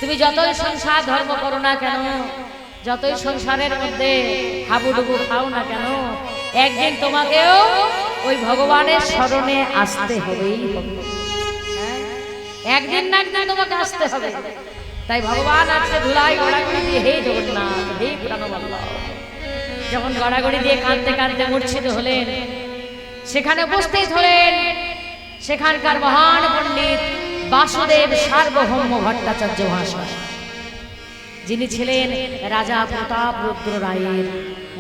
তুমি যতই সংসার ধর্ম করো না কেন, যতই সংসারের মধ্যে হাবুডুবু খাও না কেন, একদিন তোমাকেও ওই ভগবানের শরণে আসতে হবেই হবে। একদিন না একদিন তোমাকে আসতে হবে। তাই ভগবান আজকে ধুলাই গড়াগড়ি দিয়ে হে জগন্নাথ, হে প্রাণবল্লভ, যখন গড়াগড়ি দিয়ে কাঁদতে কাঁদতে মূর্ছিত হলেন, সেখানে উপস্থিত হলেন সেখানকার মহান পণ্ডিত বাসুদেব সার্বভৌম ভট্টাচার্য মহাশয়, যিনি ছিলেন রাজা প্রতাপ রুদ্র রায়ের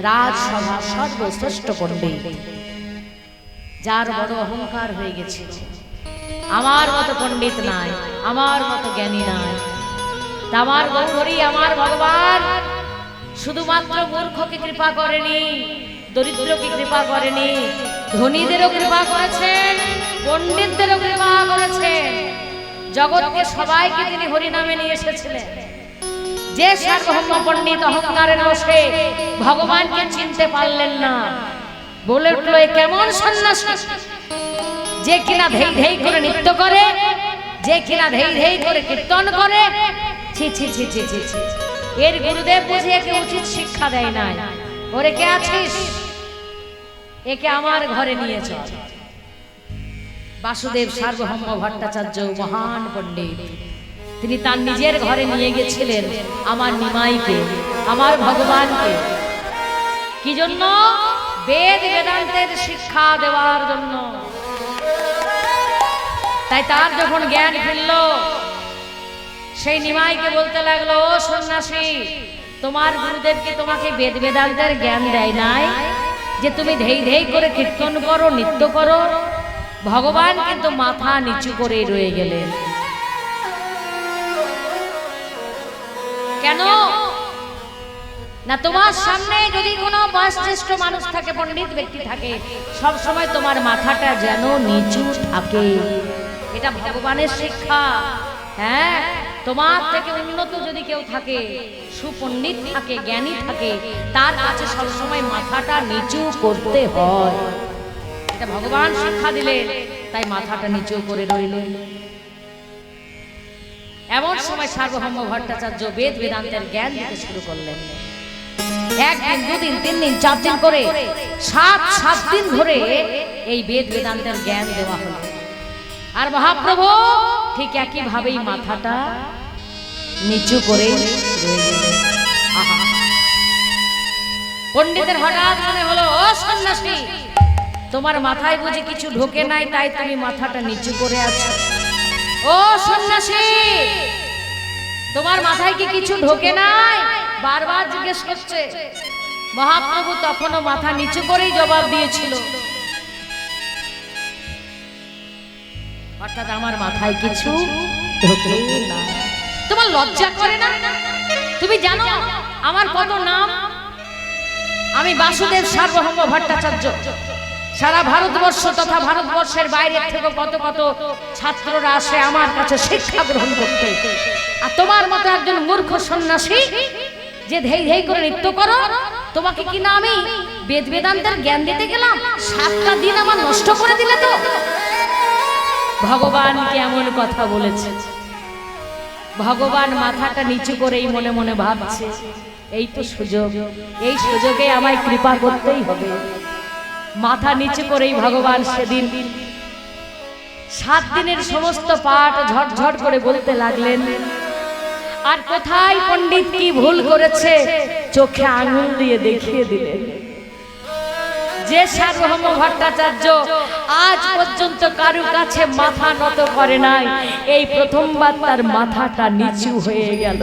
রাজসভার সর্বশ্রেষ্ঠ পণ্ডিত, যার বড় অহংকার হয়ে গেছে, আমার মতো পণ্ডিত নাই, আমার মতো জ্ঞানী নাই। আমার গৌরী, আমার ভগবান শুধুমাত্র মূর্খকে কৃপা করেনি, দরিদ্রকে কৃপা করেনি, ধনীদেরও কৃপা করেছেন, পণ্ডিতদেরও কৃপা করেছেন। জগৎকে সবাইকে তিনি হরিনামে নিয়ে এসেছিলেন। যে সার্বভৌম পণ্ডিত অহংকারের বশে ভগবানকে চিনতে পারলেন না, বলে উঠল এ কেমন সন্ন্যাসী, যে কিনা ধেই ধেই করে নৃত্য করে, যে কিনা ধেই ধেই করে কীর্তন করে। ছি ছি ছি ছি ছি ছি, এর গুরুদেব বুঝে একে উচিত শিক্ষা দেয় নাই। ওরে কে আছিস, একে আমার ঘরে নিয়ে চল। বাসুদেব সার্বভৌম ভট্টাচার্য মহান পণ্ডিত, তিনি তার নিজের ঘরে নিয়ে গেছিলেন আমার নিমাইকে, আমার ভগবানকে। কি জন্য? বেদ বেদান্তের শিক্ষা দেওয়ার জন্য। তাই তার যখন জ্ঞান ফিরল, সেই নিমাইকে বলতে লাগলো, ও সন্ন্যাসী, তোমার গুরুদেবকে তোমাকে বেদ বেদান্তের জ্ঞান দেয় নাই যে তুমি ধেই ধেই করে কীর্তন করো, নৃত্য করো? ভগবান কিন্তু মাথা নিচু করে রয়ে গেলেন। কেন না? তোমার সামনে যদি কোনো বয়োজ্যেষ্ঠ মানুষ থাকে, পণ্ডিত ব্যক্তি থাকে, সব সময় তোমার মাথাটা যেন নিচু থাকে। এটা ভগবানের শিক্ষা। হ্যাঁ, তোমার থেকে উন্নত যদি কেউ থাকে, সুপণ্ডিত থাকে, জ্ঞানী থাকে, তার কাছে সবসময় মাথাটা নিচু করতে হয়। এটা ভগবান শিক্ষা দিলেন, তাই মাথাটা নিচু করে রইলেন। এমন সময় সার্বভৌম ভট্টাচার্য বেদ বেদান্তের জ্ঞান দিতে শুরু করলেন। একদিন, দুদিন, 3 দিন, 4 দিন করে 7 দিন ধরে এই বেদ বেদান্তের জ্ঞান দেওয়া হলো। আর মহাপ্রভু ঠিক একই ভাবেই মাথাটা নিচু করে রয়ে গেলেন। পণ্ডিতের হঠাৎ মনে হলো, ও সন্ন্যাসী, তোমার মাথায় বুঝি কিছু ঢোকে নাই, তাই তুমি মাথাটা নিচু করে আছো? ও সন্ন্যাসী, তোমার মাথায় কি কিছু ঢোকে নাই? বারবার জিজ্ঞেস করছে। মহাপ্রভু তখনও মাথা নিচু করেই জবাব দিয়েছিল, অর্থাৎ আমার মাথায় কিছু ঢোকে না। তোমার লজ্জা করে না? তুমি জানো আমার কত নাম? আমি বাসুদেব সার্বভৌম ভট্টাচার্য। সারা ভারতবর্ষ তথা ভারতবর্ষের বাইরে থেকে কত কত ছাত্ররা আসে আমার কাছে শিক্ষা গ্রহণ করতে। আর তোমার মতো একজন মূর্খ সন্ন্যাসী যে ধেই ধেই করে নৃত্য করো, তোমাকে কি না আমি বেদ বেদান্তের জ্ঞান দিতে গেলাম, 7টা দিন আমার নষ্ট করে দিলে তো। ভগবান কেমন কথা বলেছে। ভগবান মাথাটা নিচু করেই মনে মনে ভাবছে, এই তো সুযোগ, এই সুযোগে আমায় কৃপা করতেই হবে। মাথা নিচু করেই ভগবান সেদিন 7 দিনের সমস্ত পাঠ ঝটঝট করে বলতে লাগলেন। আর কোথায় পণ্ডিত কি ভুল করেছে চোখে আঙুল দিয়ে দেখিয়ে দিলেন। যে সার্বভৌম ভট্টাচার্য আজ পর্যন্ত কারো কাছে মাথা নত করে নাই, এই প্রথমবার তার মাথাটা নিচু হয়ে গেল।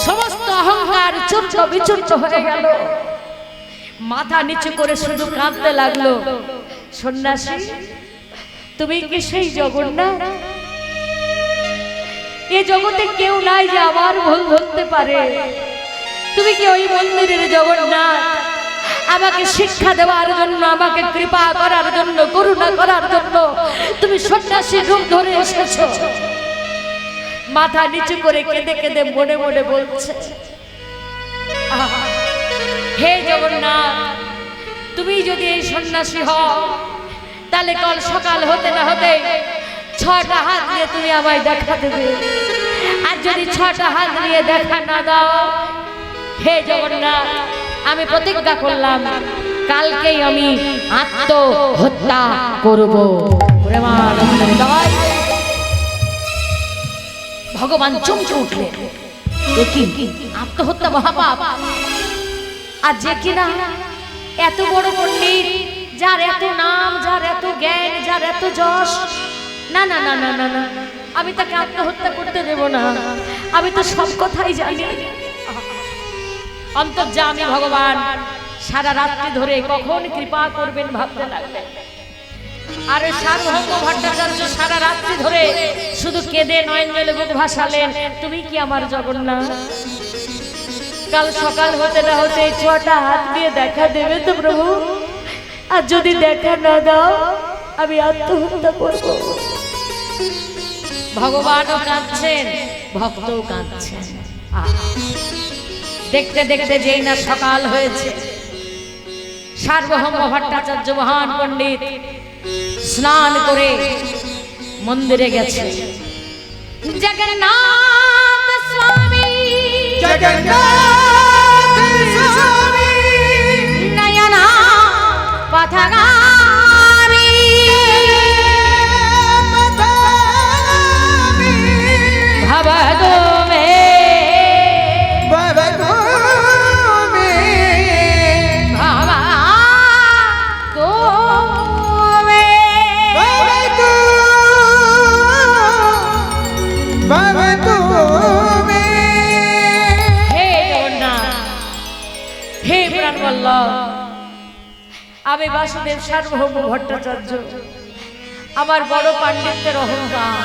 সমস্ত অহংকার চূর্ণ বিচূর্ণ হয়ে গেল। মাথা নিচু করে শুধু কাঁদতে লাগলো, সন্ন্যাসী, তুমি কি সেই জগন্নাথ? এ জগতে কেউ নাই যে আমার ভুল ধরতে পারে। তুমি কি ওই মন্দিরের জগন্নাথ? আমাকে শিক্ষা দেওয়ার জন্য, আমাকে কৃপা করার জন্য, করুণা করার জন্য তুমি সন্ন্যাসী রূপ ধরে এসেছো। মাথা নিচু করে কেঁদে কেঁদে মনে মনে বলছে, হে জগন্নাথ, তুমি যদি এই সন্ন্যাসী হও, তাহলে কাল সকাল হতে না হতে ছটা হাত দিয়ে তুমি আমায় দেখা দেবে। আর যদি ছটা হাত দিয়ে দেখা না দাও, হে জগন্নাথ, আমি প্রতিজ্ঞা করলাম কালকেই আমি আত্মহত্যা করব। ভগবান চমকে উঠলেন, আত্মহত্যা মহাপাপ। আর যে কিনা এত বড় পণ্ডিত, যার এত নাম, যার এত জ্ঞান, যার এত যশ, না না না না না না, আমি তাকে আত্মহত্যা করতে দেব না। আমি তো সব কথাই জানি। অন্তর্যামী ভগবান সারা রাত্রি ধরে কখন কৃপা করবেন ভাবতে লাগলেন। আর সার্বভৌম ভট্টাচার্য সারা রাত্রি ধরে শুধু কেঁদে নয়ন জলে বুক ভাসালেন, তুমি কি আমার জগন্নাথ? কাল সকাল হতে না হতে ছটা হাত দিয়ে দেখা দেবে তো প্রভু? আর যদি দেখা না দাও, আমি আত্মহত্যা করব। ভগবানও কাঁদছেন, ভক্তও কাঁদছেন। দেখতে দেখতে যেই না সকাল হয়েছে, সার্বভৌম ভট্টাচার্য মহান পণ্ডিত স্নান করে মন্দিরে গেছে। জগন্নাথ স্বামী, জগন্নাথ স্বামী, নয়না পথগামী, ভবতু মে, ভবতু মে, ভবতু মে, ভবতু মে। হে জগন্নাথ, হে প্রাণবল্লভ, আমি বাসুদেব সার্বভৌম ভট্টাচার্য, আমার বড় পাণ্ডিত্যের অহংকার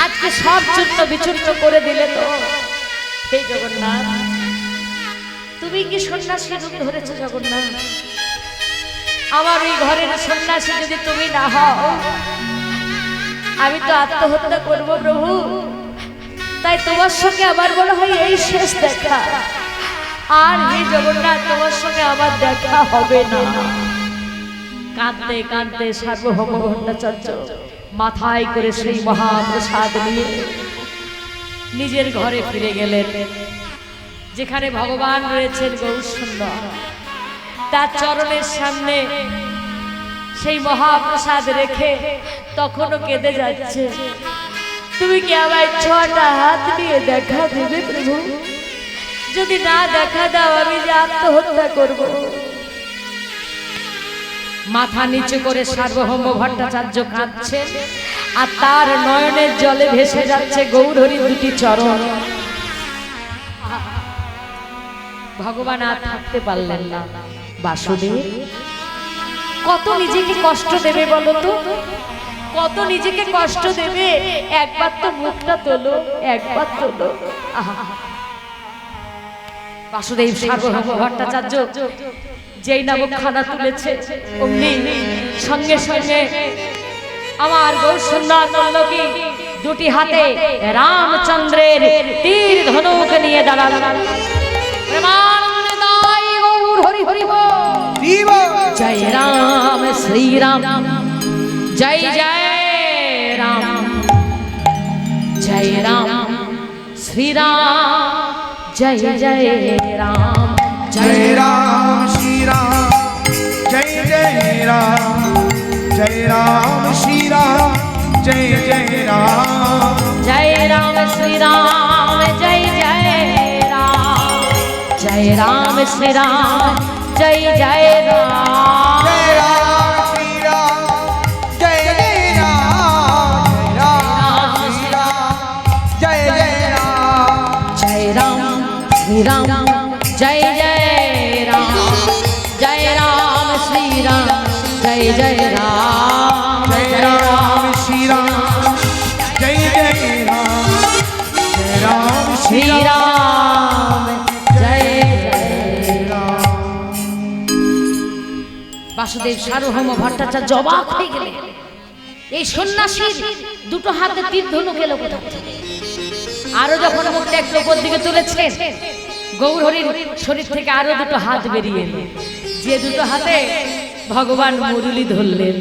আজকে সব চূর্ণ বিচূর্ণ করে দিলে তো। হে জগন্নাথ, তুমি কি সন্ন্যাসী রূপ ধরেছো জগন্নাথ? আমার ওই ঘরের সন্ন্যাসী যদি তুমি না হও, আমি তো আত্মহত্যা করব প্রভু। তাই তোমার সঙ্গে আমার মনে হয় এই শেষ দেখা। আর হে জগন্নাথ, তোমার সঙ্গে আমার দেখা হবে না। কাঁদতে কাঁদতে সার্বভৌম ভট্টাচার্য মাথায় করে সেই মহাপ্রসাদ নিয়ে নিজের ঘরে ফিরে গেলেন, যেখানে ভগবান রয়েছেন গৌরসুন্দর। তার চরণের সামনে সেই মহাপ্রসাদ রেখে তখনও কেঁদে যাচ্ছে, তুমি কি আমায় ছটা হাত নিয়ে দেখা দেবে প্রভু? যদি না দেখা দাও, আমি যে আত্মহত্যা করব। মাথা নিচু করে সার্বভৌম ভট্টাচার্য কাঁদছে, আর তার নয়নের জলে ভেসে যাচ্ছে গৌরহরির দুটি চরণ। ভগবান আর থাকতে পারলেন না। বাসুদেব, কত নিজেকে কষ্ট দেবে বলো তো? কত নিজেকে কষ্ট দেবে? একবার তো মুখটা তোলো, একবার তোলো। বাসুদেব সার্বভৌম ভট্টাচার্য যেই না মুখখানা তুলেছে, অমনি সঙ্গে সঙ্গে আমার গৌরসুন্দর পল্লবী দুটি হাতে রামচন্দ্রের তীর ধনুক নিয়ে দাঁড়ালেন। হরি হরি জয় রাম শ্রীরাম, জয় জয় রাম, জয় রাম শ্রীরাম, জয় জয় রাম, जय राम श्री राम, जय जय राम, जय राम श्री राम, जय जय राम, जय राम श्री राम, जय जय राम, जय राम श्री राम, जय जय राम, जय राम श्री राम, जय जय राम, जय राम श्री राम, जय जय राम, जय राम श्री राम, जय जय राम, जय राम श्री राम, जय जय राम, जय राम श्री राम, जय जय राम, जय राम श्री श्री राम, जय जय राम। বাসুদেব সার্বভৌম ভট্টাচার্য অবাক হয়ে গেলেন। এই সন্ন্যাসীর দুটো হাতে তীর ধনুক এলো কোথা থেকে? আরো যখন মুখটা একটু উপর দিকে তুলেছেন, গৌরহরির শরীর থেকে আরো দুটো হাত বেরিয়ে এলো, যে দুটো হাতে ভগবান মুরলি ধরলেন।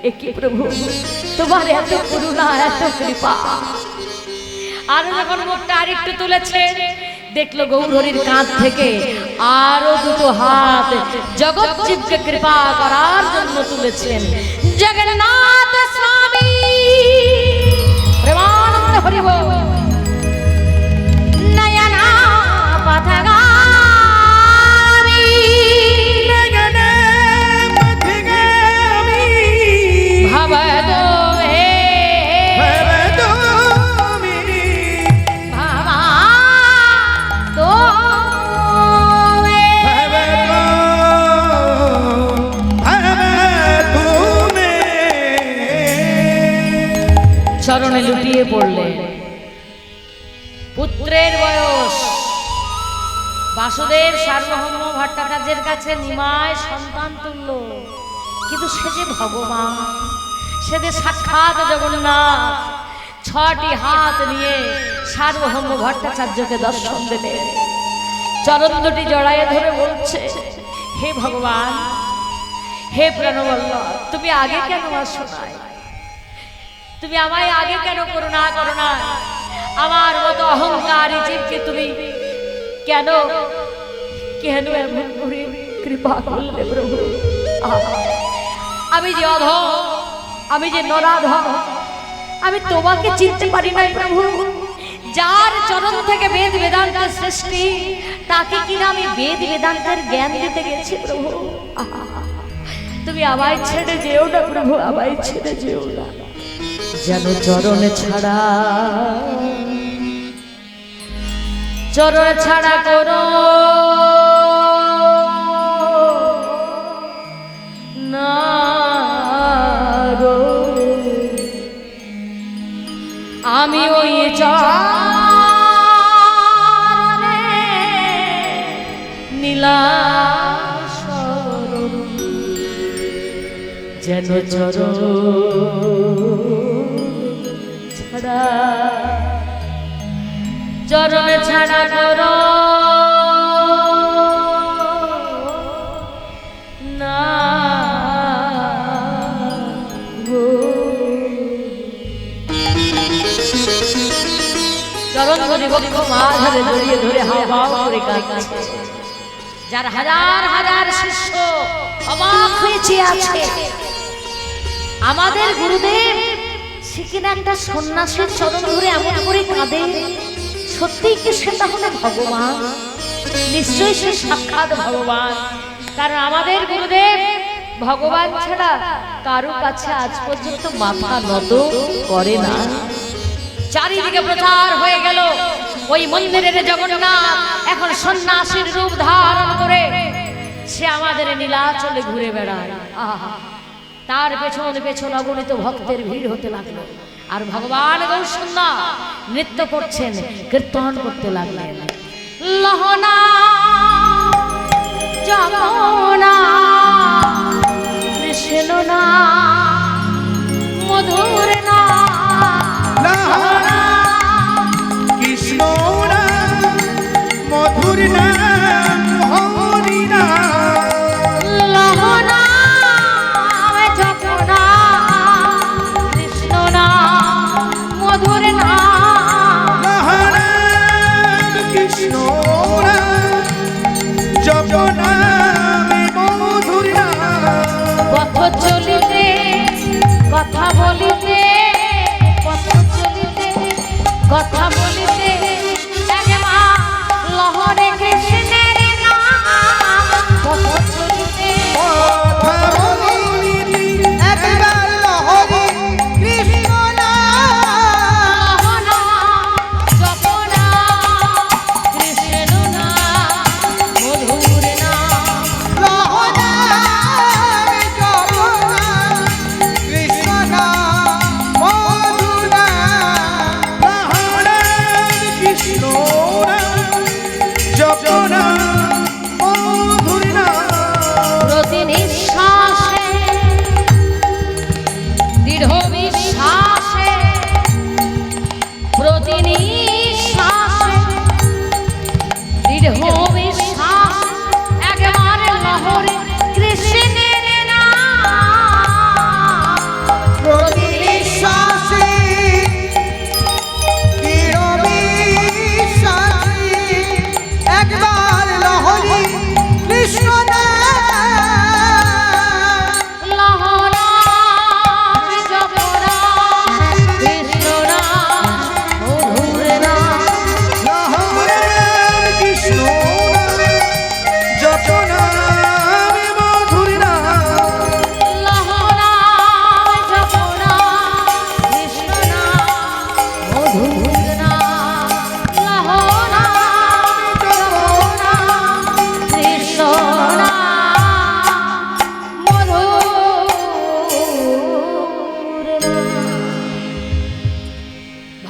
এ কি প্রভু! তোমার এত করুণা এত কৃপা। আর যখন মুখটা আরেকটু তুলেছে দেখলো গৌরহরির কাঁধ থেকে আরো দুটো হাত জগৎ জীবকে কৃপা করার জন্য তুলেছেন। জগন্নাথ স্বামী প্রেমানন্দ হরি বল। নয়না পথগামী নয়না পথগামী ভবদো হে ভবদোমি ভবাদো হে। ভবদোমি চরণে লুটিয়ে পড়লেন। পুত্রের বয়স বাসুদেব সার্বভৌম ভট্টাচার্যের কাছে নিমায় সন্তান তুল্য, কিন্তু সে যে ভগবান, সে যে সাক্ষাৎ জগন্নাথ। 6টি হাত নিয়ে সার্বভৌম ভট্টাচার্যকে দর্শন দিলেন। চরণ দুটি জড়াইয়ে ধরে বলছে, হে ভগবান, হে প্রাণবল্লভ, তুমি আগে কেন আসো নাই? তুমি আমায় আগে কেন করুণা করো না? আমার মতো অহংকারী জীবকে তুমি কেন কেন এমন করে কৃপা করলে প্রভু? আমি যে অধম, আমি যে নরাধম, আমি তোমাকে চিনতে পারি নাই প্রভু। যার চরণ থেকে বেদ বেদান্তের সৃষ্টি, তাকে কিনা আমি বেদ বেদান্তের জ্ঞান দিতে গেছি প্রভু। তুমি আমায় ছেড়ে যেও না প্রভু, আমায় ছেড়ে যেও না। যেন চরণে ছাড়া, চরণ ছাড়া করো না গো। আমি ওই চরণে নীলাশরণ, যেন চরণ ছাড়া, চরণ ছাড়া করো না গো। চরণ ধরে বক্ষ মাঝারে জড়িয়ে ধরে হাও হাও করে কাঁদছে। যার হাজার হাজার শিষ্য অবাক হয়ে চেয়ে আছে। আমাদের গুরুদেব সে কিনা একটা সন্ন্যাসীর চরণ ধরে এমন করে কাঁদে, সত্যিই কি সে তাহলে ভগবান? নিশ্চয়ই সে সাক্ষাৎ ভগবান। কারণ আমাদের গুরুদেব ভগবান ছাড়া কারো কাছে আজ পর্যন্ত মাথা নত করে না। চারিদিকে প্রচার হয়ে গেল ওই মন্দিরের জগন্নাথ এখন সন্ন্যাসীর রূপ ধারণ করে সে আমাদের নীলাচলে ঘুরে বেড়ায়। আহা, তার পেছন পেছন অগণিত ভক্তের ভিড় হতে লাগলো। আর ভগবান গৌরসুন্দর নৃত্য করছেন, কীর্তন করতে লাগলেন। লহনা যমুনা কৃষ্ণ না মধুর না, লহনা কৃষ্ণ না মধুর না হরি না। লহনা যমুনা কৃষ্ণ না মধুর না, লহনা কৃষ্ণ না যমুনা মধুর না। পথ চলিতে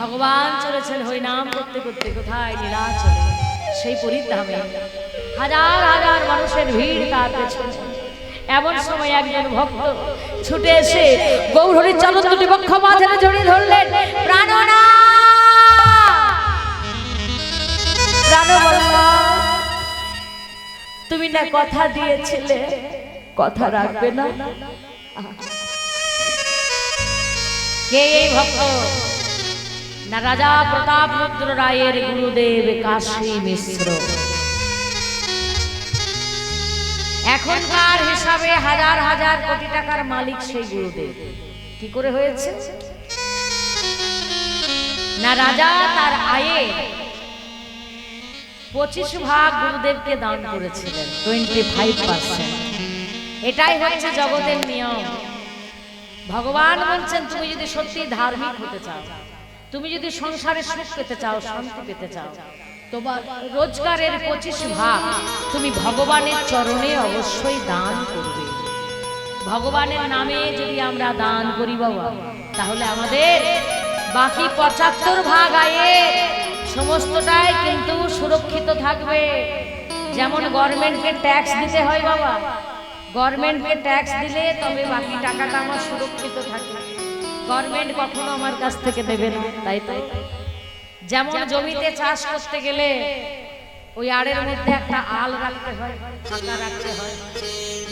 ভগবান চলেছেন হরিনাম করতে করতে কোথায় নীলাচলে সেই পরিধামে হাজার হাজার মানুষের ভিড় তার পেছনে। এমন সময় একজন ভক্ত ছুটে এসে গৌরহরির চরণ দুটি বক্ষ মাঝে জড়িয়ে ধরলেন। প্রাণনাথ, প্রাণবল্লভ, তুমি না কথা দিয়েছিলে কথা রাখবে না? কে এই ভক্ত? না রাজা প্রতাপরুদ্র রায়ের গুরুদেব কাশী মিশ্র। এখনকার হিসাবে হাজার হাজার কোটি টাকার মালিক সেই গুরুদেব। কি করে হয়েছে? না রাজা তার আয়ে 25% গুরুদেবকে দান করেছিলেন, 25%। এটাই হচ্ছে জগতের নিয়ম। ভগবান বলছেন তুমি যদি সত্যি ধার্মিক হতে চাও, তুমি যদি সংসারে সুখ পেতে চাও, শান্তি পেতে চাও, তোমার রোজগারের 25% তুমি ভগবানের চরণে অবশ্যই দান করবে। ভগবানের নামে যদি আমরা দান করি বাবা, তাহলে আমাদের বাকি 75% আয়ে সমস্তটাই কিন্তু সুরক্ষিত থাকবে। যেমন গভর্নমেন্টকে ট্যাক্স দিতে হয় বাবা, গভর্নমেন্টকে ট্যাক্স দিলে তবে বাকি টাকাটা আমার সুরক্ষিত থাকে। গভর্নমেন্ট কখনো আমার কাছ থেকে দেবে না, তাই তো? যেমন জমিতে চাষ করতে গেলে ওই আড়ের মধ্যে একটা আল রাখতে হয়, ফাঁকা রাখতে হয়,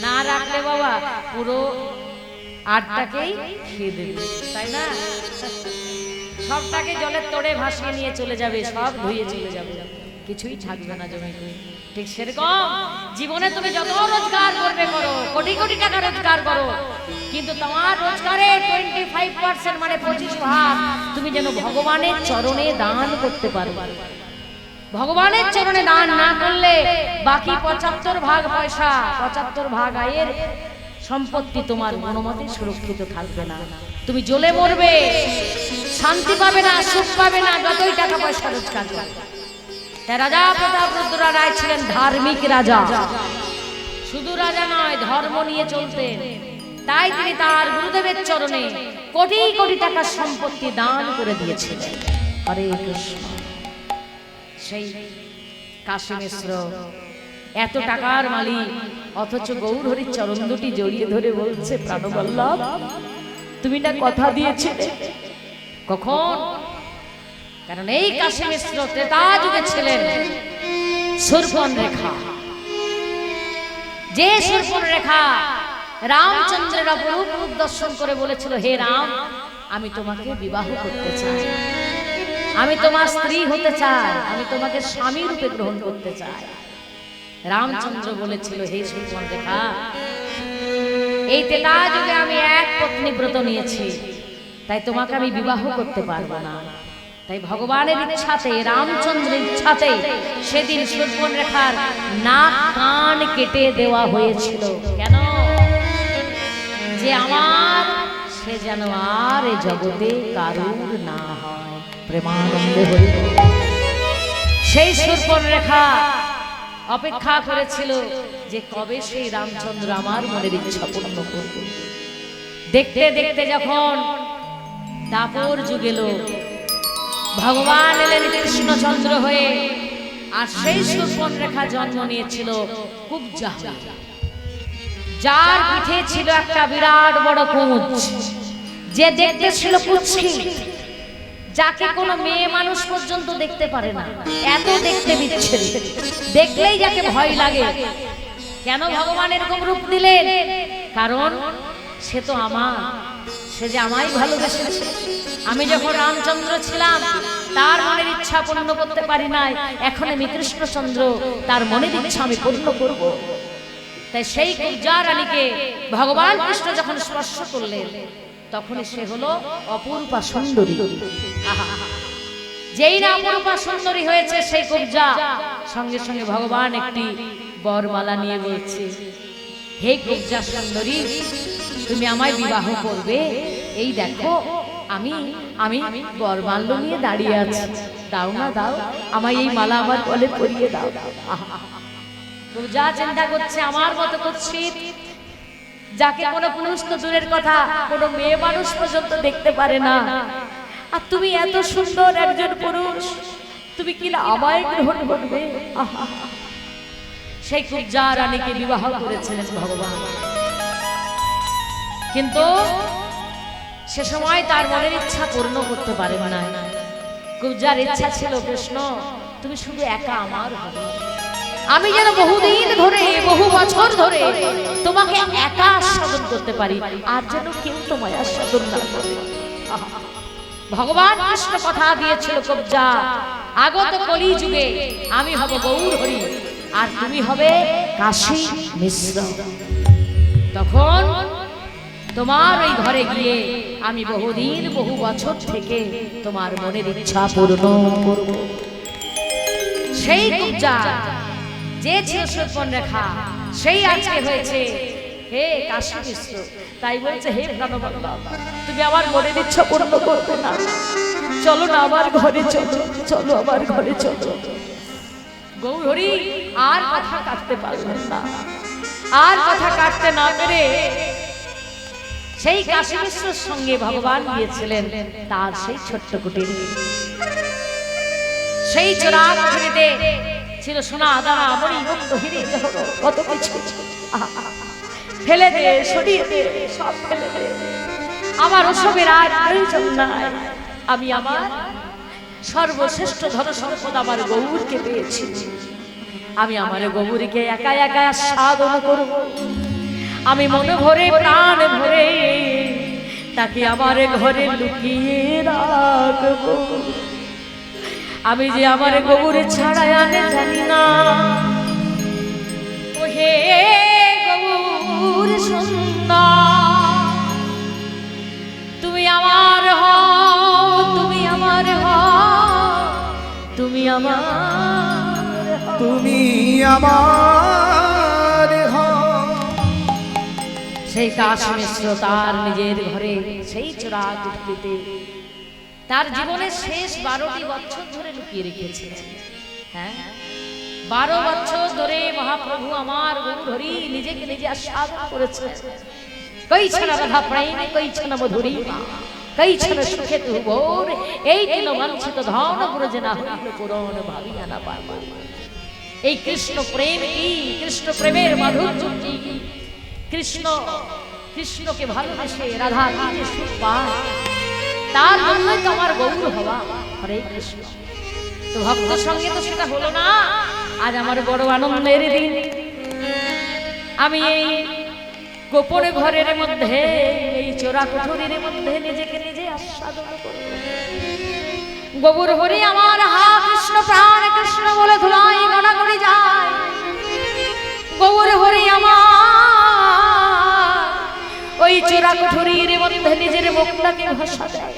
না রাখলে বাবা পুরো আড়টাকেই খেয়ে দেবে, তাই না? সবটাকে জলের তোড়ে ভাসিয়ে নিয়ে চলে যাবে, সব ধুয়ে চলে যাবে, কিছুই থাকবে না জমিতে। ঠিক সেরকম জীবনে তুমি যত রোজগার করবে করো, কোটি কোটি টাকা রোজগার করো, কিন্তু তোমার রোজগারের 25% মানে 25% তুমি যেন ভগবানের চরণে দান করতে পারো। ভগবানের চরণে দান না করলে বাকি 75% পয়সা, 75% আয়ের সম্পত্তি তোমার কোনোমতে সুরক্ষিত থাকবে না। তুমি জ্বলে মরবে, শান্তি পাবে না, সুখ পাবে না, যতই টাকা পয়সা রোজগার করবে। তাই রাজা প্রতাপরুদ্র রায় ছিলেন ধার্মিক রাজা, শুধু রাজা নয়, ধর্ম নিয়ে চলতেন। তাই তিনি তার গুরুদেবের চরণে কোটি কোটি টাকার সম্পত্তি দান করে দিয়েছিলেন। হরে কৃষ্ণ। সেই কাশী মিশ্র এত টাকার মালিক, অথচ গৌরহরির চরণ দুটি জড়িয়ে ধরে বলছে প্রাণবল্লভ তুমি না কথা দিয়েছিলে। কখন? কারণ এই কাশী মিশ্র ত্রেতা যুগে ছিলেন শূর্পণরেখা। যে শূর্পণরেখা রামচন্দ্রের অপরূপ রূপ দর্শন করে বলেছিল, হে রাম, আমি তোমাকে বিবাহ করতে চাই, আমি তোমার স্ত্রী হতে চাই, আমি তোমাকে স্বামী রূপে গ্রহণ করতে চাই। রামচন্দ্র বলেছিল, হে শূর্পণরেখা, এই ত্রেতা যুগে আমি এক পত্নী ব্রত নিয়েছি, তাই তোমাকে আমি বিবাহ করতে পারবো না। তাই ভগবানের ইচ্ছাতে, রামচন্দ্রের ইচ্ছাতে সেদিন শূর্পণরেখার নাক কান কেটে দেওয়া হয়েছিল। কেন? যে আমার সে যেন আর এ জগতে কারুর না হয়। প্রেমানন্দে হরি। সেই শূর্পণরেখা অপেক্ষা করেছিল যে কবে সেই রামচন্দ্র আমার মনের ইচ্ছা পূর্ণ করবে। দেখতে দেখতে যখন দাপর যুগ এলো, ভগবান এলেন কৃষ্ণচন্দ্র হয়ে, আর সেই শূর্পণরেখা জন্ম নিয়েছিল কুব্জা, যার পিঠে ছিল একটা বিরাট বড় কুঁচ, যে দেখতে ছিল কুৎসিত, যাকে কোনো মেয়ে মানুষ পর্যন্ত দেখতে পারে না, এত দেখতে বিচ্ছিরি, দেখলেই যাকে ভয় লাগে। কেন ভগবান এরকম রূপ দিলেন? কারণ সে তো আমার, সে যে আমায় ভালোবেসেছে। আমি যখন রামচন্দ্র ছিলাম তার মনের ইচ্ছা পূর্ণ করতে পারি নাই, এখন আমি কৃষ্ণচন্দ্র, তার মনের ইচ্ছা আমি পূর্ণ করব। তাই সেই কুব্জা রানীকে ভগবান কৃষ্ণ যখন স্পর্শ করলেন, তখনই সে হলো অপূর্বা সুন্দরী। যেই না অপূর্বা সুন্দরী হয়েছে সেই কুব্জা, সঙ্গে সঙ্গে ভগবান একটি বরমালা নিয়ে বলছে, হে কুব্জা সুন্দরী, তুমি আমায় বিবাহ করবে? এই দেখো আমি আমি বরমাল্য নিয়ে দাঁড়িয়ে আছি, দাও না দাও, আমায় এই মালা আমার গলে পরিয়ে দাও। কুব্জা চিন্তা করছে, আমার মতো কুৎসিত, যাকে কোনো পুরুষ তো দূরের কথা, কোনো মেয়ে মানুষ পর্যন্ত দেখতে পারে না, আর তুমি এত সুন্দর একজন পুরুষ, তুমি কি না আমায় গ্রহণ করবে? আহা, সেই কুব্জা রানীকে বিবাহ করেছিলেন ভগবান, কিন্তু সে সময় তার মনের ইচ্ছা পূর্ণ করতে পারেন না। কুব্জার ইচ্ছা ছিল, কৃষ্ণ তুমি শুধু একা আমার হবে, আমি যেন বহুদিন ধরে বহু বছর ধরে তোমাকে একা আস্বাদন করতে পারি, আর যেন কেউ তোমায় আস্বাদন না করে। ভগবান কৃষ্ণ কথা দিয়েছিল কুব্জা, আগত কলি যুগে আমি হব গৌর হরি আর তুমি হবে কাশী মিশ্র। তখন তোমার ওই ঘরে গিয়ে আমি বহুদিন বহু বছর থেকে তোমার মনের ইচ্ছা পূর্ণ করব। সেই কুব্জা যে ছিল সুপর্ণরেখা, সেই আজকে হয়েছে হে কাশী মিশ্র। তাই বলছে, হে প্রাণবল্লভ, তুমি আমার মনের ইচ্ছা পূর্ণ করবে না? চলো না আমার ঘরে, চলো চলো আমার ঘরে চলো। গৌর হরি আর কথা কাটতে পারলেন না, আর কথা কাটতে না পেরে সেই কাশী মিশ্রের সঙ্গে ভগবান গিয়েছিলেন তার সেই ছোট্ট কুটির। সেই চোরা কুটিরিতে ছিল সোনা দানা মণি মুক্ত হিরে জহরত, কত কিছু। ফেলে দে, সরিয়ে দে, সব ফেলে দে, আমার ওসবের আর প্রয়োজন নাই। আমি আমার সর্বশ্রেষ্ঠ ধন সম্পদ আমার গৌরকে পেয়েছি, আমি আমার গৌরীকে একা একা সাধন করব। আমি মনে ভরে প্রাণ ভরে তাকে আমার ঘরে লুকিয়ে রাখবো। আমি যে আমার গৌরী ছাড়া আনে জানি না। ও হে গৌর সুন্দর, তুমি আমার হও, তুমি আমার হও, তুমি আমার, তুমি আমার হও। সেই কাশী মিশ্র তার নিজের ঘরে সেই চোরা কুটিরিতে তার জীবনের শেষ 12টি বছর ধরে লুকিয়ে রেখেছিলেন। হ্যাঁ, 12 বছর ধরে মহাপ্রভু আমার গৌর হরি নিজেকে নিজে আস্বাদন করেছেন। কইছন রাধা প্রেম, কইছন মধুরী, কইছন সুখে তু ভোর, এই তিন বঞ্চিত ধন ব্রজে না হইল পুরন ভাবিয়া না পাই। এই কৃষ্ণ প্রেম কি, কৃষ্ণ প্রেমের মাধুর্য কি, কৃষ্ণ কৃষ্ণকে ভালোবেসে রাধা নিজে সুখ পায়, তার জন্যই তো আমার গৌর হওয়া। হরে কৃষ্ণ। তো ভক্ত সঙ্গে তো সেটা হলো না। আজ আমার বড় আনন্দের দিন। আমি এই গোপনে ঘরের মধ্যে, এই চোরা কুঠুরির মধ্যে নিজেকে নিজে আস্বাদন করব। গৌর হরি আমার হা কৃষ্ণ প্রাণ কৃষ্ণ বলে ধুলাই গড়াগড়ি যায়। গৌর হরি আমার ওই চোরা কুঠুরির মধ্যে নিজের মুখটাকে ভাসা দেয়।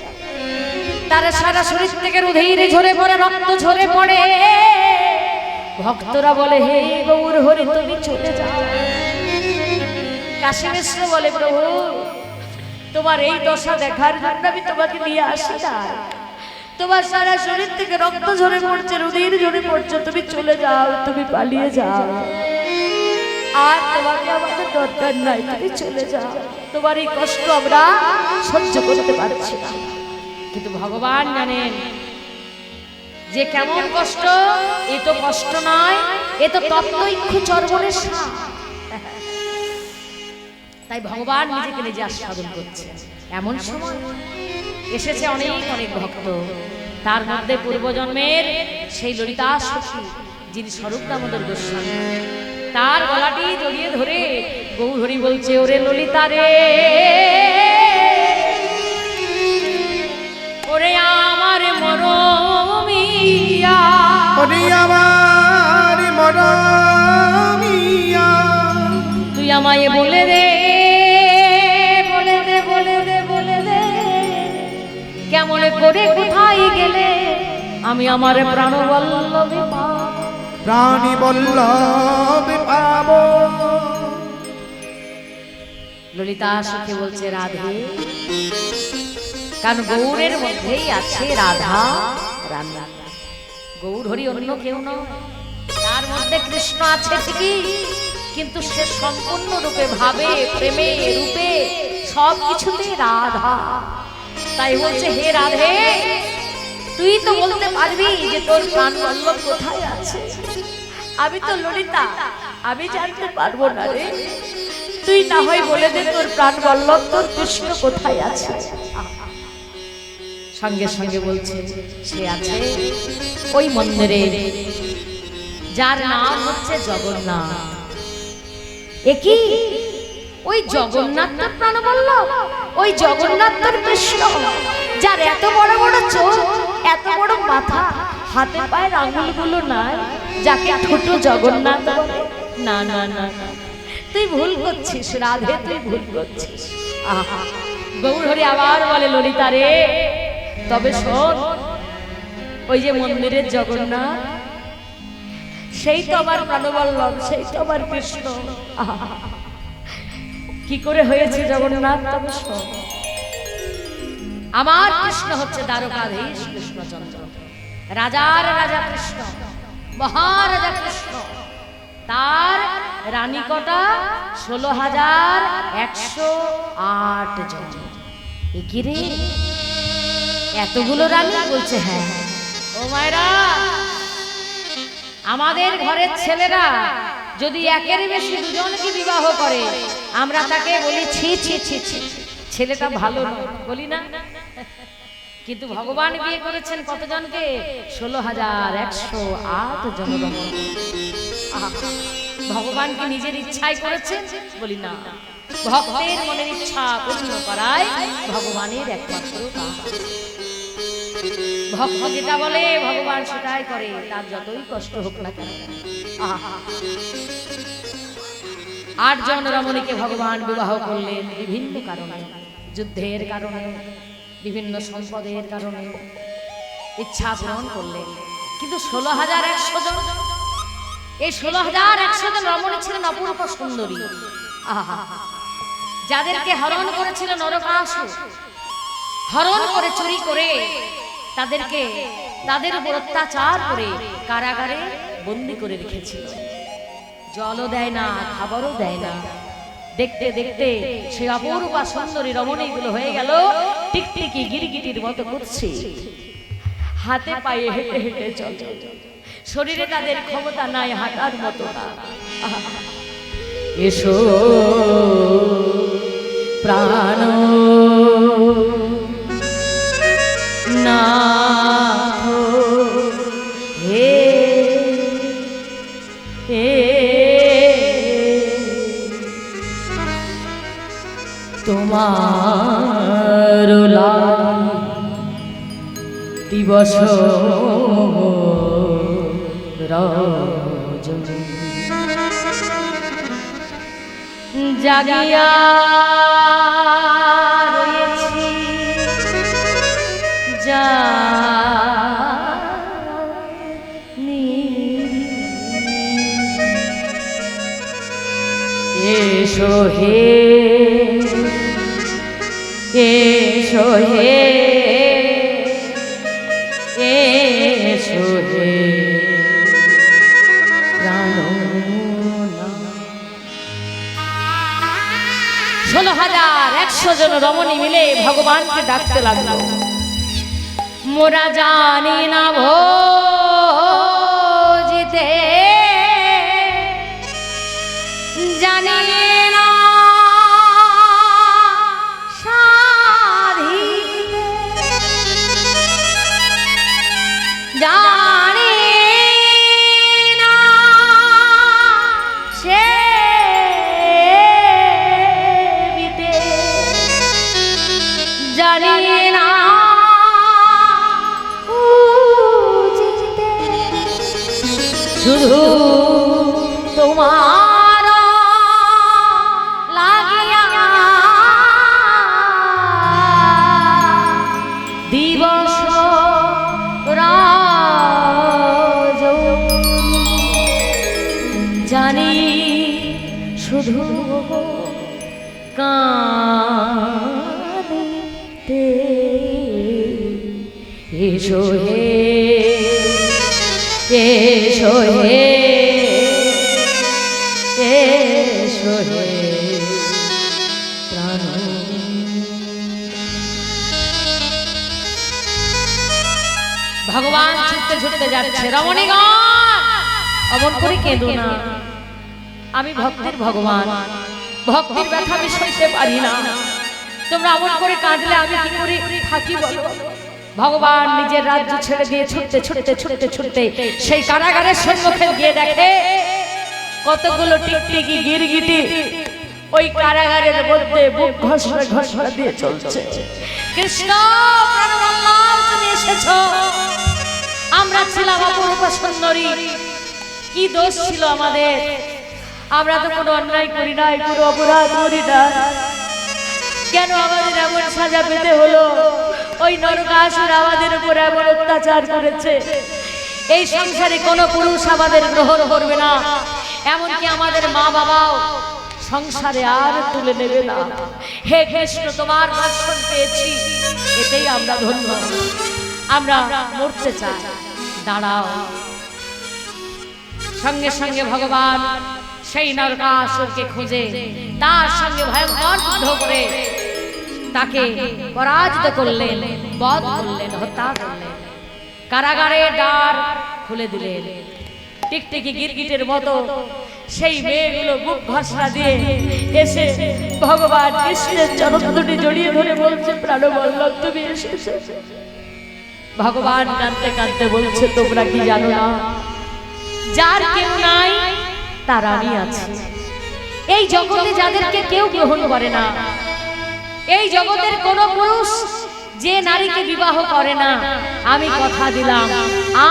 তার সারা শরীর থেকে রুধির ঝরে পড়ে, রক্ত ঝরে পড়ে। ভক্তরা বলে, হে গৌর হরি তুমি চলে যাও। কাশী মিশ্র বলে, প্রভু তোমার এই দশা দেখার জন্য আমি তোমাকে নিয়ে আসি না। তোমার সারা শরীর থেকে রক্ত ঝরে পড়ছে, রুধির ঝরে পড়ছে, তুমি চলে যাও, তুমি পালিয়ে যাও। আর তোমাকে আমাদের দরকার নাই, তুমি চলে যাও। তোমার এই কষ্ট আমরা সহ্য করতে পারছি না। কিন্তু ভগবান জানেন যে কেমন কষ্ট। এ তো কষ্ট নয়, এ তো তত্ত্বইক্ষু চর্বণের সাপ। তাই ভগবান নিজেকে নিজে আস্বাদন করছে। এমন সময় এসেছে অনেক অনেক ভক্ত, তার মধ্যে পূর্বজন্মের সেই ললিতা সখী যিনি স্বরূপ দামোদর গোস্বামী, তার গলাটি জড়িয়ে ধরে গৌর হরি বলছে, ওরে ললিতা রে, ওরে আমার মরমিয়া, ওরে আমার মরমিয়া, তুই আমায় বলে দে, বলে দে, বলে দে, বলে দে, কেমন করে কোথায় গেলে আমি আমার প্রাণবল্লভে পাবো, প্রাণী বল্লভে পাবো। ললিতা সখী বলছে, রাধে, কারণ গৌরের মধ্যেই আছে রাধা রাধা। গৌর হরি অন্য কেউ নয়, তার মধ্যে কৃষ্ণ আছে ঠিকই, কিন্তু সে সম্পূর্ণ রূপে, ভাবে, প্রেমে, রূপে সব কিছুতে রাধা। তাই বলছে, হে রাধে তুই তো বলতে পারবি যে তোর প্রাণ বল্লভ কোথায় আছে। আমি তো ললিতা, আমি জানতে পারবো না রে। তুই না হয় বলে দে তোর প্রাণ বল্লভ তোর কৃষ্ণ কোথায় আছে। সঙ্গে সঙ্গে বলছে সে আছে ওই মন্দিরে, যার নাম হচ্ছে জগন্নাথ। একই ওই জগন্নাথ তোর প্রাণ বল্লভ, ওই জগন্নাথ তোর কৃষ্ণ, যার এত বড় বড় চোখ, এত বড় মাথা, হাতে পায়ের আঙুলগুলো নাই, যাকে ছোট জগন্নাথ বলে। না না না না, তুই ভুল করছিস রাধে, তুই ভুল করছিস। আহা, গৌরহরি আবার বলে ললিতা রে, তবে শোন, ওই যে মন্দিরের জগন্নাথ, সেই তো আমার প্রাণবল্লভ, সেই তো আমার কৃষ্ণ। কি করে হয়েছে জগন্নাথ, তবে শোন। আমার কৃষ্ণ হচ্ছে দ্বারকাধীশ কৃষ্ণচন্দ্র, রাজার রাজা কৃষ্ণ, মহারাজা কৃষ্ণ। তার রানী কটা? 16,108 জন। কি রে, এতগুলো রানী? বলছে হ্যাঁ। ও মায়েরা, আমাদের ঘরের ছেলেরা যদি একের বেশি দুজনকে বিবাহ করে, আমরা তাকে বলি ছি ছি ছি ছি, ছেলেটা ভালো না, বলি না? কিন্তু ভগবান বিয়ে করেছেন কতজনকে? 16,108 জন। ভগবান কি নিজের ইচ্ছাই করেছেন? বলি না, ভক্তের মনের ইচ্ছা পূর্ণ করাই ভগবানের একমাত্র কাজ। ভক্ত যেটা বলে ভগবান সেটাই করে, তার যতই কষ্ট হোক না কেন। 8 জন রমণীকে ভগবান বিবাহ করলেন বিভিন্ন কারণে, যুদ্ধের কারণে, বিভিন্ন সম্পদের কারণে, ইচ্ছা পূরণ করলেন। কিন্তু 16,100 জন, এই 16,100 জন রমণী ছিলেন অপূর্ব সুন্দরী। আহা, যাদেরকে হরণ করেছিল নরকাসুর, হরণ করে চুরি করে তাদেরকে, তাদের উপর অত্যাচার করে কারাগারে বন্দী করে রেখেছিল। জলও দেয় না, খাবারও দেয় না। দেখতে দেখতে সে অপূর্বা সুন্দরী রমণীগুলো হয়ে গেল টিকটিকি গিরগিটির মতো করছে, হাতে পায়ে হেঁটে হেঁটে চলে, শরীরে তাদের ক্ষমতা নাই হাঁটার মতো না। এসো প্রাণ না হে হে, তোমার দিবস রজনী জাগিয়া রয়েছি, জানি এসো হে এসো হে এসো হে প্রাণনাথ। 16,100 জন রমণী মিলে ভগবানকে ডাকতে লাগলো। মোরা জানি না ভজিতে, জানি না সাধিতে, জানি না সেবিতে, জানি না উচিতে, শুধু তোমার লাগিয়া দিবস রজনী, জানি শুধু কাঁদিতে। এসো হে এসো হে এসো হে প্রাণ। ভগবান ছুটতে ছুটতে যাচ্ছে, রমণীগণ অমন করে কেঁদো না, আমি ভক্তের ভগবান, ভক্তির ব্যথা আমি সইতে পারি না, তোমরা অমন করে কাঁদলে আমি কি করে থাকি বলো। ভগবান নিজের রাজ্য ছেড়ে দিয়ে ছুটতে ছুটতে ছুটতে ছুটতে সেই কারাগারের সম্মুখে গিয়ে দেখে কতগুলো টিকটিকি গিরগিটি ওই কারাগারের মধ্যে বুক ঘষড়ে ঘষড়ে দিয়ে চলছে। কৃষ্ণ প্রাণবল্লভ তুমি এসেছো, আমরা ছিলাম অপরূপা সুন্দরী, কি দোষ ছিল আমাদের, আমরা তো কোনো অন্যায় করি নাই, কোনো অপরাধ করি না, কেন আমাদের এমন সাজা পেতে হলো? ওই নরকাসুর আমাদের উপর এমন অত্যাচার করেছে, এই সংসারে কোনো পুরুষ আমাদের গ্রহণ করবে না, এমনকি আমাদের মা বাবাও সংসারে আর তুলে নেবে না। হে কৃষ্ণ, তোমার দর্শন পেয়েছি, এতেই আমরা ধন্য, আমরা মরতে চাই, দাঁড়াও। সঙ্গে সঙ্গে ভগবান সেই নরকাসুরকে খুঁজে তার সঙ্গে ভয়ঙ্কর যুদ্ধ করে তাকে পরাজিত করলেন, বধ করলেন, হত্যা করলেন, কারাগারের দ্বার খুলে দিলেন। টিকটিকি গিরগিটের মতো সেই মেয়েগুলো বুক ঘষড়া দিয়ে এসে ভগবান কৃষ্ণের চরণ দুটি জড়িয়ে ধরে বলছে, প্রাণবল্লভ তুমি এসেছো। ভগবান কাঁদতে কাঁদতে বলছে, তোমরা কি জানো না, যার কেউ নাই তার আমি আছি। এই জগতে যাদেরকে কেউ গ্রহণ করে না, এই জগতের কোন পুরুষ যে নারীকে বিবাহ করে না, আমি কথা দিলাম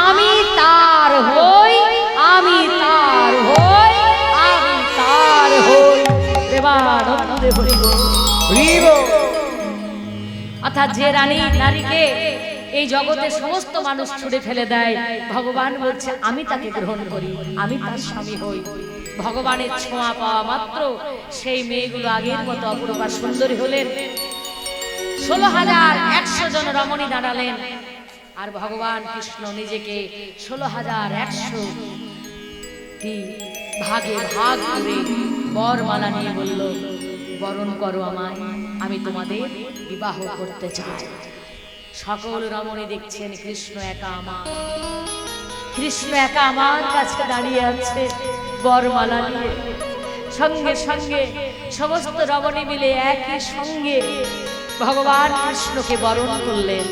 আমি তার হই, আমি তার হই, আমি তার হই। প্রেমানন্দে হরি বল। অর্থাৎ যে নারীকে এই জগতের সমস্ত মানুষ ছুড়ে ফেলে দেয়, ভগবান বলছে আমি তাকে গ্রহণ করি, আমি তার স্বামী হই। ভগবানের ছোঁয়া পাওয়া মাত্র সেই মেয়েগুলো আগের মতো অপরূপা সুন্দরী হলেন। 16,100 জন রমণী দাঁড়ালেন, আর ভগবান কৃষ্ণ নিজেকে 16,100 ভাগে ভাগ করে বরমালা নিয়ে বলল, বরণ করো আমায়, আমি তোমাদের বিবাহ করতে চাই। সকল রমণী দেখছেন কৃষ্ণ একা আমার, কৃষ্ণ একা আমার কাছে দাঁড়িয়ে আছে বরমালা নিয়ে। সঙ্গে সঙ্গে সমস্ত রমণী মিলে একই সঙ্গে ভগবান কৃষ্ণকে বরণ করলেন।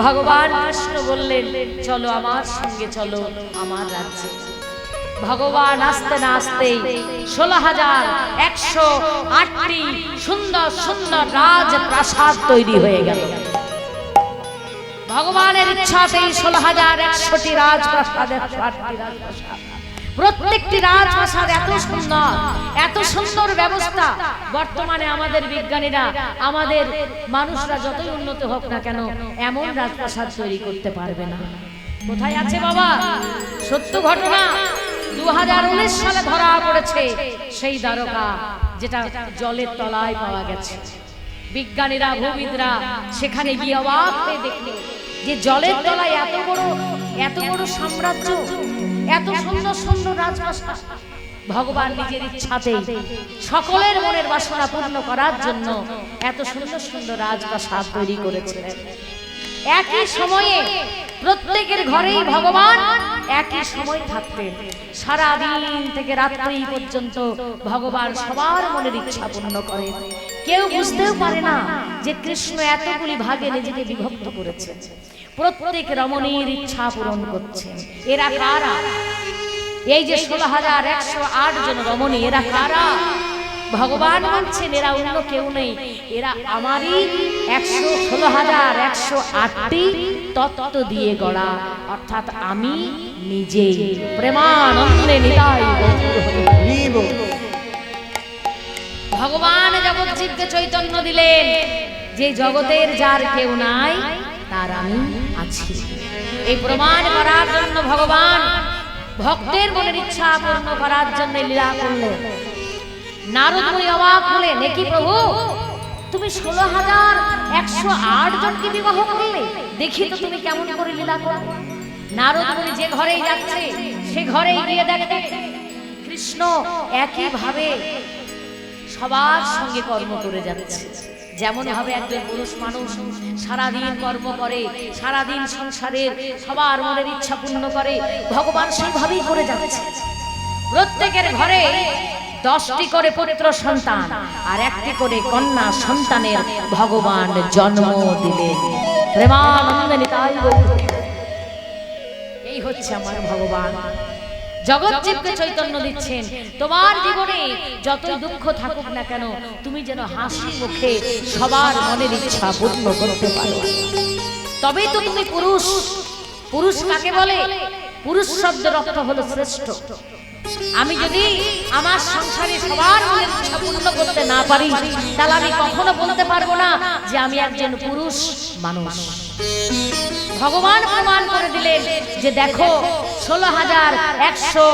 ভগবান কৃষ্ণ বললেন, চলো আমার সঙ্গে, চলো আমার রাজ্যে। ভগবান আসতে না আসতেই 16,108টি সুন্দর সুন্দর রাজপ্রাসাদ তৈরি হয়ে গেল। ভগবানের ইচ্ছাতেই 16,100টি রাজপ্রাসাদ, 108টি রাজপ্রাসাদ, প্রত্যেকটি রাজপ্রাসাদ এত সুন্দর, এত সুন্দর ব্যবস্থা। বর্তমানে আমাদের বিজ্ঞানীরা, আমাদের মানুষরা যতই উন্নত হোক না কেন, এমন রাজপ্রাসাদ তৈরি করতে পারবে না। কোথায় আছে বাবা? সত্য ঘটনা, 2019 সালে ধরা পড়েছে সেই দ্বারকা, যেটা জলের তলায় পাওয়া গেছে। বিজ্ঞানীরা, ভূবিদরা সেখানে গিয়ে অবাক হয়ে দেখলো যে জলের তলায় এত বড় সাম্রাজ্য, এত সুন্দর সুন্দর রাজপ্রাসাদ। ভগবান নিজের ইচ্ছাতে সকলের মনের বাসনা পূর্ণ করার জন্য এত সুন্দর সুন্দর রাজপ্রাসাদ তৈরি করেছিলেন। একই সময়ে প্রত্যেকের ঘরেই ভগবান একই সময় থাকতেন। সারা দিন থেকে রাত্রি পর্যন্ত ভগবান সবার মনের ইচ্ছা পূর্ণ করেন। কেউ বুঝতেও পারে না যে কৃষ্ণ এতগুলি ভাগে নিজেকে বিভক্ত করেছেন, প্রত্যেক রমণীর ইচ্ছা পূরণ করছেন। এরা কারা? এই যে 16,108 জন রমণী, এরা কারা? ভগবান বলছেন এরা অন্য কেউ নেই, এরা আমারই 16,108টি তত্ত্ব দিয়ে গড়া, অর্থাৎ আমি নিজেই। প্রেমানন্দে নিতাই গৌর। ভগবান জগৎজীবকে চৈতন্য দিলেন যে জগতের যার কেউ নাই তার আমি আছি। এই প্রমাণ করার জন্য ভগবান ভক্তের মনের ইচ্ছা পূর্ণ করার জন্য লীলা করলেন। নারদ মুনি অবাক হলেন, কি প্রভু, তুমি 16,108 জনকে বিবাহ করলে, দেখি তো তুমি কেমন করে লীলা করো। নারদ মুনি যে ঘরেই যাচ্ছে সে ঘরেই গিয়ে দেখে কৃষ্ণ একই ভাবে সবার সঙ্গে কর্ম করে যাচ্ছে। যেমন ভাবে একজন পুরুষ মানুষ সারাদিন কর্ম করে, সারাদিন সংসারের সবার মনের ইচ্ছা পূর্ণ করে, ভগবান সেইভাবেই করে যাচ্ছে। প্রত্যেকের ঘরে 10টি করে পুত্র সন্তান আর 1টি করে কন্যা সন্তানের ভগবান জন্ম দিলেন। প্রেমানন্দে নিতাই গৌর। এই হচ্ছে আমার ভগবান। জগৎ জীবকে চৈতন্য দিচ্ছেন, তোমার জীবনে যতই দুঃখ থাকুক না কেন তুমি যেন হাসি মুখে সবার মনের ইচ্ছা পূর্ণ করতে পারো। তবেই তো তুমি পুরুষ। পুরুষ কাকে বলে? পুরুষ শব্দের অর্থ হলো শ্রেষ্ঠ। আমি যদি আমার সংসারে সবার মনের ইচ্ছা পূর্ণ করতে না পারি, তাহলে আমি কখনো বলতে পারবো না যে আমি একজন পুরুষ মানুষ। ভগবান প্রমাণ করে দিলেন যে দেখো 16,100